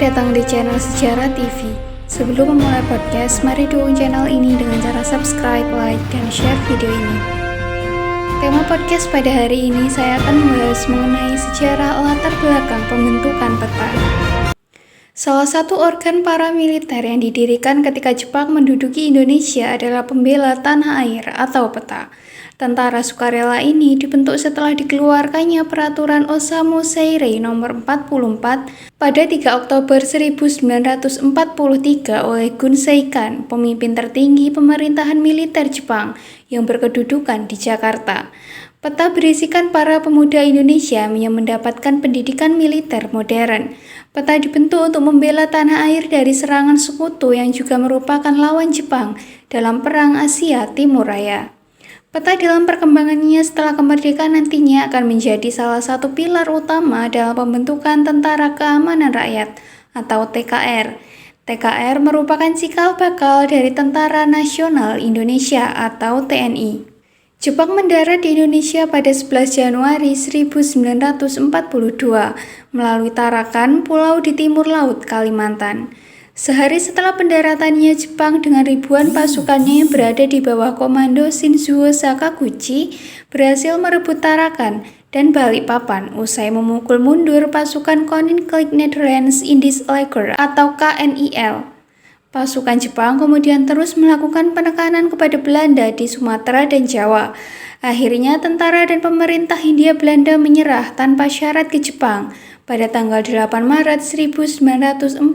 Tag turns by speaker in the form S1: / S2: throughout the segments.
S1: Selamat datang di channel Sejarah TV. Sebelum memulai podcast, mari dukung channel ini dengan cara subscribe, like, dan share video ini. Tema podcast pada hari ini saya akan membahas mengenai sejarah latar belakang pembentukan peta. Salah satu organ paramiliter yang didirikan ketika Jepang menduduki Indonesia adalah pembela tanah air atau peta. Tentara sukarela ini dibentuk setelah dikeluarkannya Peraturan Osamu Seirei Nomor 44 pada 3 Oktober 1943 oleh Gun Seikan, pemimpin tertinggi pemerintahan militer Jepang yang berkedudukan di Jakarta. Peta berisikan para pemuda Indonesia yang mendapatkan pendidikan militer modern. Peta dibentuk untuk membela tanah air dari serangan sekutu yang juga merupakan lawan Jepang dalam Perang Asia Timur Raya. Peta dalam perkembangannya setelah kemerdekaan nantinya akan menjadi salah satu pilar utama dalam pembentukan Tentara Keamanan Rakyat atau TKR. TKR merupakan cikal bakal dari Tentara Nasional Indonesia atau TNI. Jepang mendarat di Indonesia pada 11 Januari 1942 melalui Tarakan, pulau di timur laut Kalimantan. Sehari setelah pendaratannya, Jepang dengan ribuan pasukannya yang berada di bawah komando Shinzuo Sakaguchi berhasil merebut Tarakan dan Balikpapan usai memukul mundur pasukan Koninklijke Nederlandse Indisch Leger atau KNIL. Pasukan Jepang kemudian terus melakukan penekanan kepada Belanda di Sumatera dan Jawa. Akhirnya tentara dan pemerintah Hindia Belanda menyerah tanpa syarat ke Jepang pada tanggal 8 Maret 1942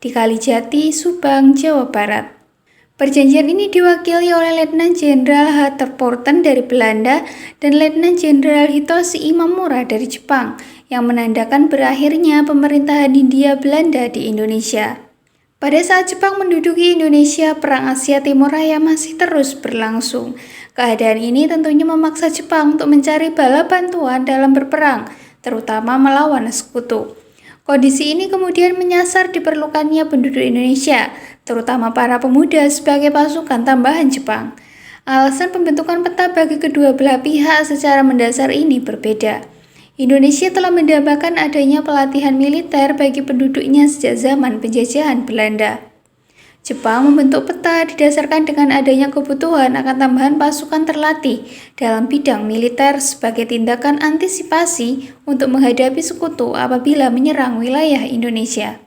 S1: di Kalijati, Subang, Jawa Barat. Perjanjian ini diwakili oleh Letnan Jenderal Hatterporten dari Belanda dan Letnan Jenderal Hitoshi Imamura dari Jepang yang menandakan berakhirnya pemerintahan Hindia Belanda di Indonesia. Pada saat Jepang menduduki Indonesia, Perang Asia Timur Raya masih terus berlangsung. Keadaan ini tentunya memaksa Jepang untuk mencari bala bantuan dalam berperang, terutama melawan sekutu. Kondisi ini kemudian menyasar diperlukannya penduduk Indonesia, terutama para pemuda sebagai pasukan tambahan Jepang. Alasan pembentukan peta bagi kedua belah pihak secara mendasar ini berbeda. Indonesia telah mendambakan adanya pelatihan militer bagi penduduknya sejak zaman penjajahan Belanda. Jepang membentuk peta didasarkan dengan adanya kebutuhan akan tambahan pasukan terlatih dalam bidang militer sebagai tindakan antisipasi untuk menghadapi sekutu apabila menyerang wilayah Indonesia.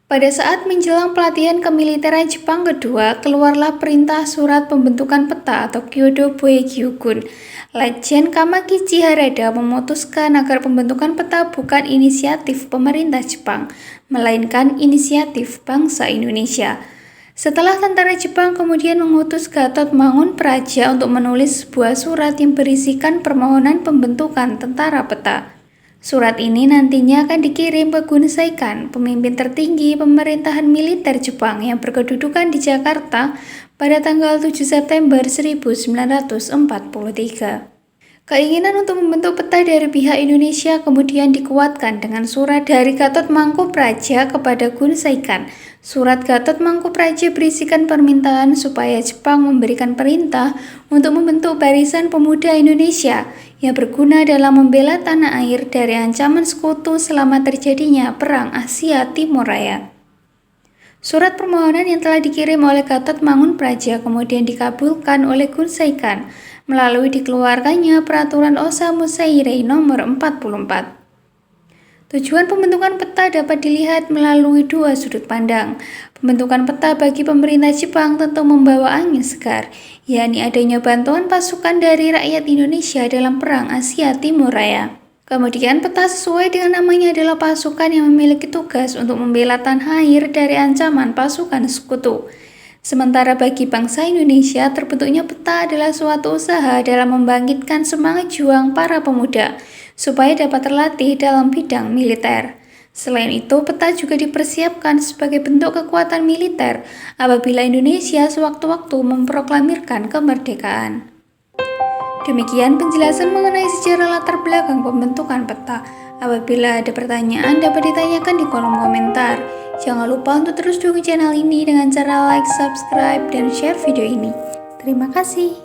S1: Pada saat menjelang pelatihan kemiliteran Jepang kedua, keluarlah perintah surat pembentukan peta atau Kyodo Boekyugun. Letjen Kamakichi Harada memutuskan agar pembentukan peta bukan inisiatif pemerintah Jepang, melainkan inisiatif bangsa Indonesia. Setelah tentara Jepang kemudian mengutus Gatot Mangunpraja untuk menulis sebuah surat yang berisikan permohonan pembentukan tentara peta. Surat ini nantinya akan dikirim ke Gun Seikan, pemimpin tertinggi pemerintahan militer Jepang yang berkedudukan di Jakarta pada tanggal 7 September 1943. Keinginan untuk membentuk peta dari pihak Indonesia kemudian dikuatkan dengan surat dari Gatot Mangkoepradja kepada Gun Seikan. Surat Gatot Mangkoepradja berisikan permintaan supaya Jepang memberikan perintah untuk membentuk barisan pemuda Indonesia yang berguna dalam membela tanah air dari ancaman sekutu selama terjadinya Perang Asia Timur Raya. Surat permohonan yang telah dikirim oleh Gatot Mangunpraja kemudian dikabulkan oleh Gun Seikan melalui dikeluarkannya Peraturan Osamu Seirei Nomor 44. Tujuan pembentukan peta dapat dilihat melalui dua sudut pandang. Pembentukan peta bagi pemerintah Jepang tentu membawa angin segar, yakni adanya bantuan pasukan dari rakyat Indonesia dalam Perang Asia Timur Raya. Kemudian peta sesuai dengan namanya adalah pasukan yang memiliki tugas untuk membela tanah air dari ancaman pasukan sekutu. Sementara bagi bangsa Indonesia, terbentuknya peta adalah suatu usaha dalam membangkitkan semangat juang para pemuda supaya dapat terlatih dalam bidang militer. Selain itu, peta juga dipersiapkan sebagai bentuk kekuatan militer apabila Indonesia sewaktu-waktu memproklamirkan kemerdekaan. Demikian penjelasan mengenai sejarah latar belakang pembentukan peta. Apabila ada pertanyaan dapat ditanyakan di kolom komentar. Jangan lupa untuk terus dukung channel ini dengan cara like, subscribe, dan share video ini. Terima kasih.